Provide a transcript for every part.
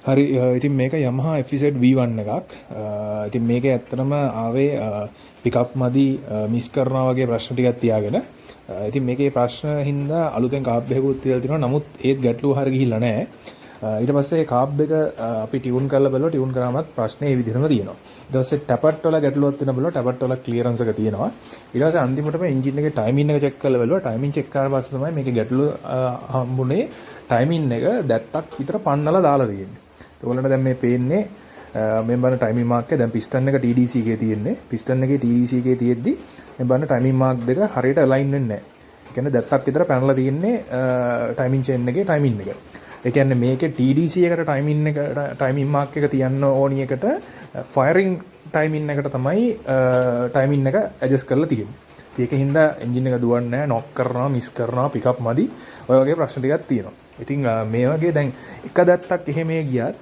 හරි ඉතින් මේක Yamaha FZ V1 එකක්. ඉතින් මේකේ ඇත්තටම ආවේ පිකප් මදි මිස් කරනවා වගේ ප්‍රශ්න ටිකක් තියාගෙන. ඉතින් මේකේ ප්‍රශ්න හින්දා අලුතෙන් කාබ් එකකුත් තියලා තිනවා. නමුත් ඒත් ගැටලුව හරිය ගිහිල්ලා නැහැ. ඊට පස්සේ කාබ් එක අපි ටියුන් කරලා බලුවා. ටියුන් කරාමත් ප්‍රශ්නේ ඒ විදිහටම තියෙනවා. ඊට පස්සේ ටැපට් වල ගැටලුවක් තියෙනවා බලුවා. ටැපට් වල ක්ලියරන්ස් එක තියෙනවා. ඊට පස්සේ අන්තිමටම එන්ජින් එකේ ටයිමින් එක චෙක් කරලා බලුවා. ටයිමින් චෙක් කරලා පස්සේ තමයි මේකේ ගැටලුව හම්බුනේ. ටයිමින් එක දැත්තක් විතර පන්නලා දාලා තියෙන්නේ. ඔයාලට දැන් මේ පේන්නේ මේ බලන ටයිමින් මාක් එක දැන් පිස්ටන් එක TDC එකේ තියෙන්නේ. පිස්ටන් එකේ TDC එකේ තියෙද්දි මේ බලන ටයිමින් මාක් දෙක හරියට අලයින් වෙන්නේ නැහැ. ඒ කියන්නේ දැත්තක් විතර පැනලා තියෙන්නේ ටයිමින් චේන් එකේ ටයිමින් එක. ඒ කියන්නේ මේකේ TDC එකට ටයිමින් මාක් එක තියන්න ඕනි එකට ෆයරින් ටයිමින් එකට තමයි ටයිමින් එක ඇඩ්ජස්ට් කරලා තියෙන්නේ. ඒකෙන් හින්දා එන්ජින් එක දුවන්නේ නැහැ, නොක් කරනවා, මිස් කරනවා, පිකප් මදි. ඔය වගේ ප්‍රශ්න ටිකක් තියෙනවා. ඉතින් මේ වගේ දැන් එක දැත්තක් එහෙම ගියත්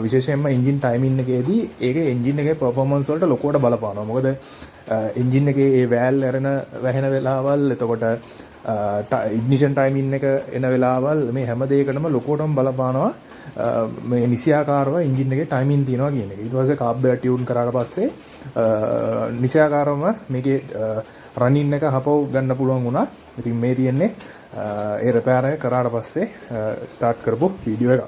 විශේෂයෙන්ම එන්ජින් ටයිමින් එකේදී ඒකේ එන්ජින් එකේ පර්ෆෝමන්ස් වලට ලොකුවට බලපානවා. මොකද එන්ජින් එකේ ඒ වෑල් ඇරෙන වැහෙන වෙලාවල් එතකොට ඉග්නිෂන් ටයිමින් එක එන වෙලාවල් මේ හැම දෙයකටම ලොකුවටම බලපානවා මේ නිසියාකාරව එන්ජින් එකේ ටයිමින් තියනවා කියන එක. ඊට පස්සේ කාබ් එක ටියුන් කරාට පස්සේ නිසියාකාරවම මේකේ රනින් එක හපව ගන්න පුළුවන් වුණා. ඉතින් මේ තියෙන්නේ ඒ රිපෙයාර් එක කරාට පස්සේ ස්ටාර්ට් කරපු වීඩියෝ එක.